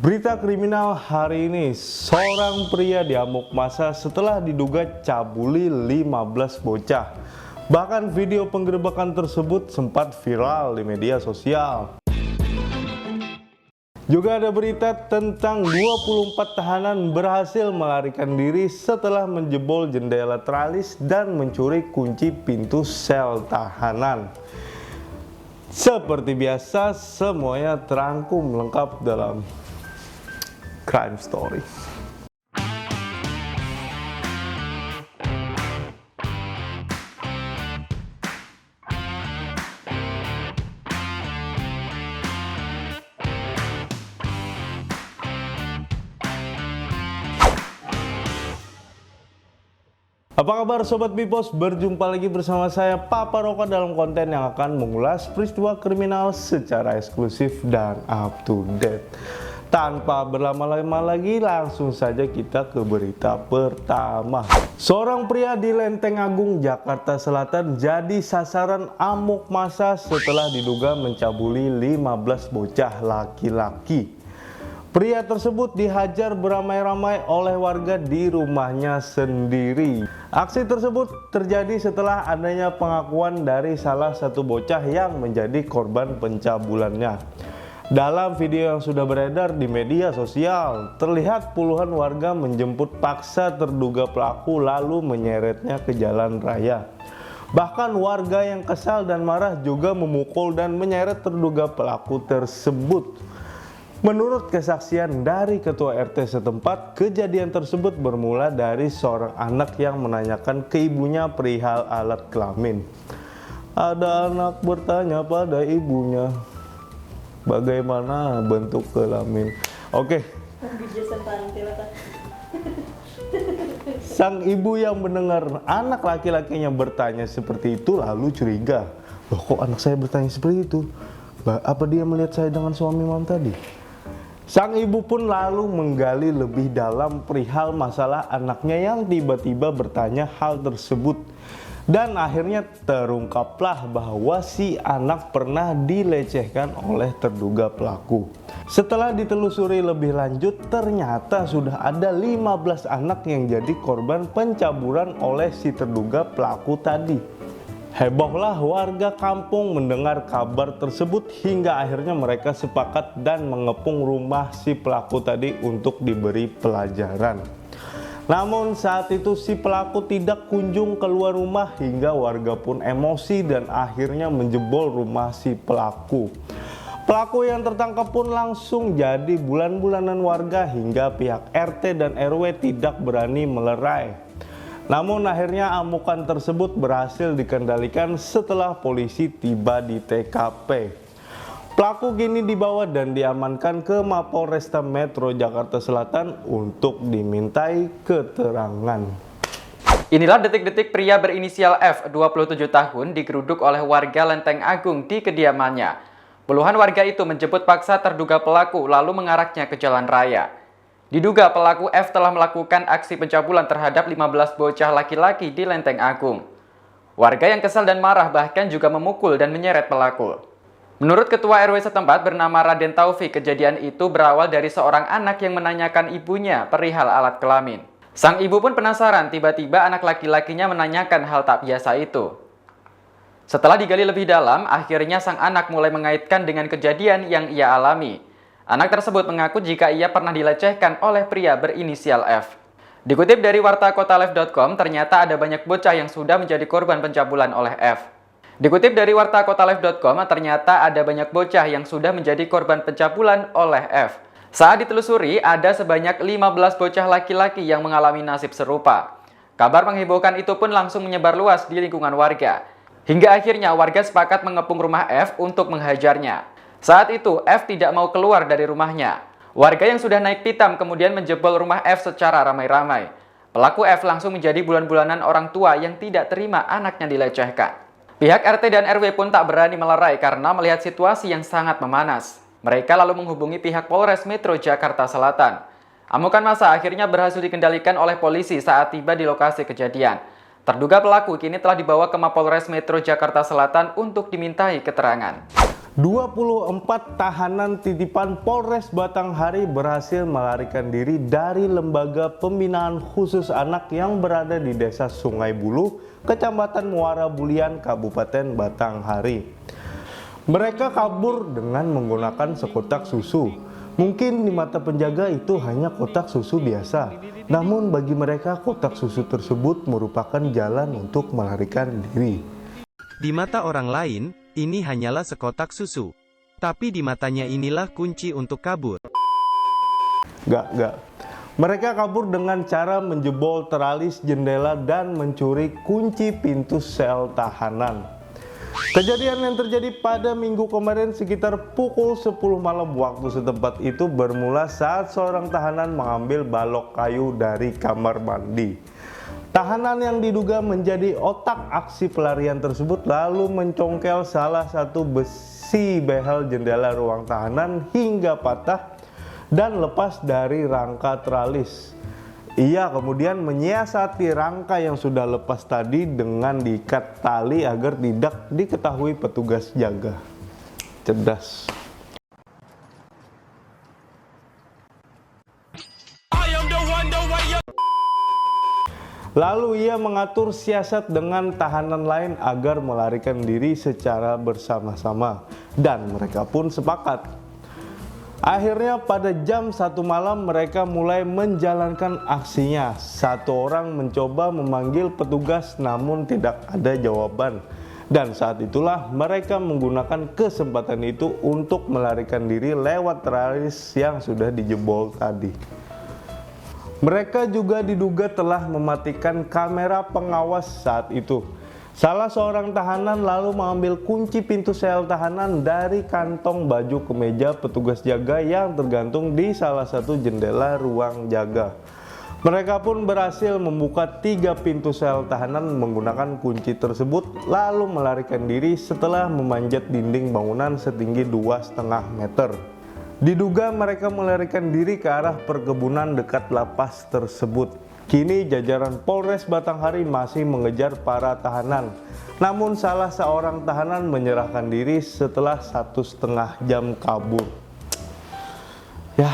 Berita kriminal hari ini, seorang pria diamuk massa setelah diduga cabuli 15 bocah. Bahkan video penggerebekan tersebut sempat viral di media sosial. Juga ada berita tentang 24 tahanan berhasil melarikan diri setelah menjebol jendela teralis dan mencuri kunci pintu sel tahanan. Seperti biasa, semuanya terangkum lengkap dalam Crime Story. Apa kabar Sobat Bipos? Berjumpa lagi bersama saya Papa Roka dalam konten yang akan mengulas peristiwa kriminal secara eksklusif dan up to date. Tanpa berlama-lama lagi, langsung saja kita ke berita pertama. Seorang pria di Lenteng Agung, Jakarta Selatan jadi sasaran amuk massa setelah diduga mencabuli 15 bocah laki-laki. Pria tersebut dihajar beramai-ramai oleh warga di rumahnya sendiri. Aksi tersebut terjadi setelah adanya pengakuan dari salah satu bocah yang menjadi korban pencabulannya. Dalam video yang sudah beredar di media sosial, terlihat puluhan warga menjemput paksa terduga pelaku lalu menyeretnya ke jalan raya. Bahkan warga yang kesal dan marah juga memukul dan menyeret terduga pelaku tersebut. Menurut kesaksian dari ketua RT setempat, kejadian tersebut bermula dari seorang anak yang menanyakan ke ibunya perihal alat kelamin. Ada anak bertanya pada ibunya, bagaimana bentuk kelamin? Oke. Sang ibu yang mendengar anak laki-lakinya bertanya seperti itu lalu curiga. Loh, kok anak saya bertanya seperti itu? Apa dia melihat saya dengan suami mam tadi? Sang ibu pun lalu menggali lebih dalam perihal masalah anaknya yang tiba-tiba bertanya hal tersebut. Dan akhirnya terungkaplah bahwa si anak pernah dilecehkan oleh terduga pelaku. Setelah ditelusuri lebih lanjut, ternyata sudah ada 15 anak yang jadi korban pencabulan oleh si terduga pelaku tadi. Hebohlah warga kampung mendengar kabar tersebut hingga akhirnya mereka sepakat dan mengepung rumah si pelaku tadi untuk diberi pelajaran. Namun saat itu si pelaku tidak kunjung keluar rumah hingga warga pun emosi dan akhirnya menjebol rumah si pelaku. Pelaku yang tertangkap pun langsung jadi bulan-bulanan warga hingga pihak RT dan RW tidak berani melerai. Namun akhirnya amukan tersebut berhasil dikendalikan setelah polisi tiba di TKP. Pelaku kini dibawa dan diamankan ke Mapolresta Metro Jakarta Selatan untuk dimintai keterangan. Inilah detik-detik pria berinisial F, 27 tahun, digeruduk oleh warga Lenteng Agung di kediamannya. Puluhan warga itu menjemput paksa terduga pelaku lalu mengaraknya ke jalan raya. Diduga pelaku F telah melakukan aksi pencabulan terhadap 15 bocah laki-laki di Lenteng Agung. Warga yang kesal dan marah bahkan juga memukul dan menyeret pelaku. Menurut Ketua RW setempat bernama Raden Taufik, kejadian itu berawal dari seorang anak yang menanyakan ibunya perihal alat kelamin. Sang ibu pun penasaran, tiba-tiba anak laki-lakinya menanyakan hal tak biasa itu. Setelah digali lebih dalam, akhirnya sang anak mulai mengaitkan dengan kejadian yang ia alami. Anak tersebut mengaku jika ia pernah dilecehkan oleh pria berinisial F. Dikutip dari wartakotalive.com, ternyata ada banyak bocah yang sudah menjadi korban pencabulan oleh F. Dikutip dari wartakotalive.com, ternyata ada banyak bocah yang sudah menjadi korban pencabulan oleh F. Saat ditelusuri, ada sebanyak 15 bocah laki-laki yang mengalami nasib serupa. Kabar menghebohkan itu pun langsung menyebar luas di lingkungan warga. Hingga akhirnya warga sepakat mengepung rumah F untuk menghajarnya. Saat itu, F tidak mau keluar dari rumahnya. Warga yang sudah naik pitam kemudian menjebol rumah F secara ramai-ramai. Pelaku F langsung menjadi bulan-bulanan orang tua yang tidak terima anaknya dilecehkan. Pihak RT dan RW pun tak berani melerai karena melihat situasi yang sangat memanas. Mereka lalu menghubungi pihak Polres Metro Jakarta Selatan. Amukan massa akhirnya berhasil dikendalikan oleh polisi saat tiba di lokasi kejadian. Terduga pelaku kini telah dibawa ke Mapolres Metro Jakarta Selatan untuk dimintai keterangan. 24 tahanan titipan Polres Batanghari berhasil melarikan diri dari lembaga pembinaan khusus anak yang berada di Desa Sungai Bulu, Kecamatan Muara Bulian, Kabupaten Batanghari. Mereka kabur dengan menggunakan sekotak susu. Mungkin di mata penjaga itu hanya kotak susu biasa, namun bagi mereka kotak susu tersebut merupakan jalan untuk melarikan diri. Di mata orang lain, ini hanyalah sekotak susu. Tapi di matanya inilah kunci untuk kabur. Gak. Mereka kabur dengan cara menjebol teralis jendela dan mencuri kunci pintu sel tahanan. Kejadian yang terjadi pada Minggu kemarin sekitar pukul 10 malam waktu setempat itu bermula saat seorang tahanan mengambil balok kayu dari kamar mandi. Tahanan yang diduga menjadi otak aksi pelarian tersebut lalu mencongkel salah satu besi behel jendela ruang tahanan hingga patah dan lepas dari rangka teralis. Ia kemudian menyiasati rangka yang sudah lepas tadi dengan diikat tali agar tidak diketahui petugas jaga. Cerdas. Lalu ia mengatur siasat dengan tahanan lain agar melarikan diri secara bersama-sama, dan mereka pun sepakat. Akhirnya pada jam 1 malam mereka mulai menjalankan aksinya. Satu orang mencoba memanggil petugas namun tidak ada jawaban. Dan saat itulah mereka menggunakan kesempatan itu untuk melarikan diri lewat teralis yang sudah dijebol tadi. Mereka juga diduga telah mematikan kamera pengawas saat itu. Salah seorang tahanan lalu mengambil kunci pintu sel tahanan dari kantong baju kemeja petugas jaga yang tergantung di salah satu jendela ruang jaga. Mereka pun berhasil membuka 3 pintu sel tahanan menggunakan kunci tersebut lalu melarikan diri setelah memanjat dinding bangunan setinggi 2,5 meter. Diduga mereka melarikan diri ke arah perkebunan dekat lapas tersebut. Kini jajaran Polres Batanghari masih mengejar para tahanan. Namun salah seorang tahanan menyerahkan diri setelah 1,5 jam kabur. Ya,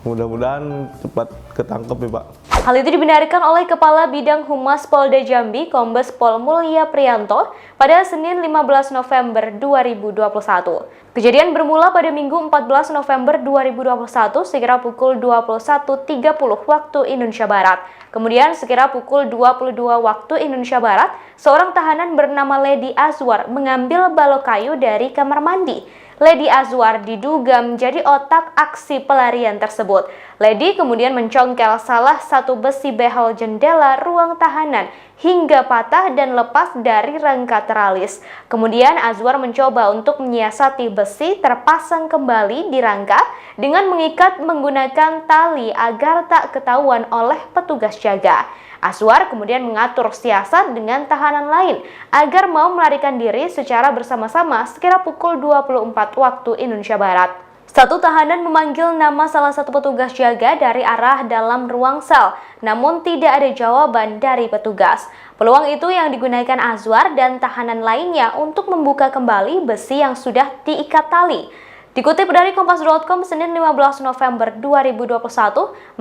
mudah-mudahan cepat ketangkep ya Pak. Hal itu dibenarkan oleh Kepala Bidang Humas Polda Jambi, Kombes Pol Mulya Priyanto, pada Senin 15 November 2021. Kejadian bermula pada Minggu 14 November 2021 sekira pukul 21.30 waktu Indonesia Barat. Kemudian sekira pukul 22 waktu Indonesia Barat, seorang tahanan bernama Lady Azwar mengambil balok kayu dari kamar mandi. Lady Azwar diduga menjadi otak aksi pelarian tersebut. Lady kemudian mencongkel salah satu besi behel jendela ruang tahanan hingga patah dan lepas dari rangka teralis. Kemudian Azwar mencoba untuk menyiasati besi terpasang kembali di rangka dengan mengikat menggunakan tali agar tak ketahuan oleh petugas jaga. Azwar kemudian mengatur siasat dengan tahanan lain agar mau melarikan diri secara bersama-sama sekira pukul 24 waktu Indonesia Barat. Satu tahanan memanggil nama salah satu petugas jaga dari arah dalam ruang sel, namun tidak ada jawaban dari petugas. Peluang itu yang digunakan Azwar dan tahanan lainnya untuk membuka kembali besi yang sudah diikat tali. Dikutip dari Kompas.com Senin 15 November 2021,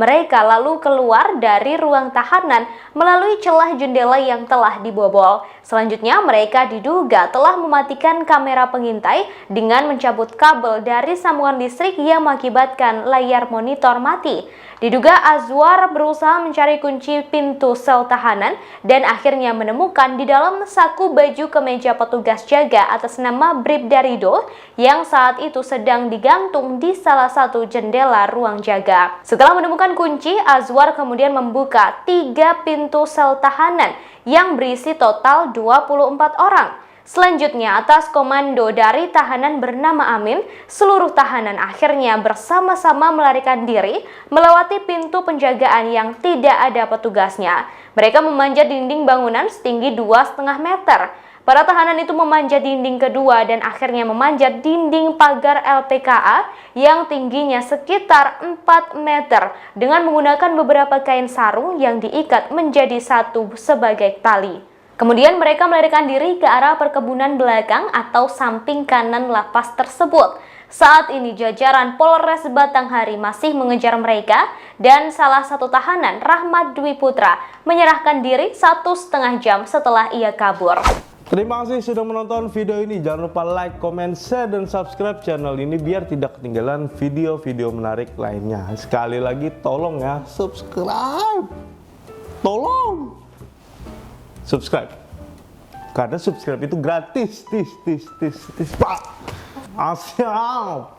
mereka lalu keluar dari ruang tahanan melalui celah jendela yang telah dibobol. Selanjutnya mereka diduga telah mematikan kamera pengintai dengan mencabut kabel dari sambungan listrik yang mengakibatkan layar monitor mati. Diduga Azwar berusaha mencari kunci pintu sel tahanan dan akhirnya menemukan di dalam saku baju kemeja petugas jaga atas nama Bribda Rido yang saat itu sedang digantung di salah satu jendela ruang jaga. Setelah menemukan kunci, Azwar kemudian membuka 3 pintu sel tahanan yang berisi total 24 orang. Selanjutnya, atas komando dari tahanan bernama Amin, seluruh tahanan akhirnya bersama-sama melarikan diri melewati pintu penjagaan yang tidak ada petugasnya. Mereka memanjat dinding bangunan setinggi 2,5 meter. Para tahanan itu memanjat dinding kedua dan akhirnya memanjat dinding pagar LPKA yang tingginya sekitar 4 meter dengan menggunakan beberapa kain sarung yang diikat menjadi satu sebagai tali. Kemudian mereka melarikan diri ke arah perkebunan belakang atau samping kanan lapas tersebut. Saat ini jajaran Polres Batanghari masih mengejar mereka dan salah satu tahanan, Rahmat Dwi Putra, menyerahkan diri 1,5 jam setelah ia kabur. Terima kasih sudah menonton video ini. Jangan lupa like, comment, share, dan subscribe channel ini biar tidak ketinggalan video-video menarik lainnya. Sekali lagi tolong ya, subscribe. Tolong. Subscribe. Karena subscribe itu gratis. Pak. Asyam.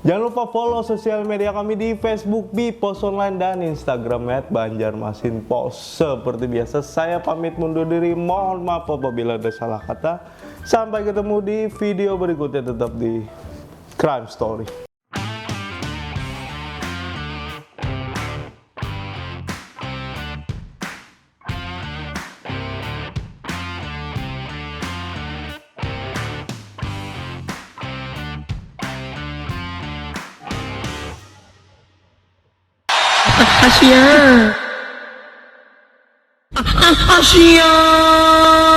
Jangan lupa follow sosial media kami di Facebook, Post Online, dan Instagram @banjarmasinpost. Seperti biasa, saya pamit mundur diri. Mohon maaf apabila ada salah kata. Sampai ketemu di video berikutnya, tetap di Crime Story. Asia.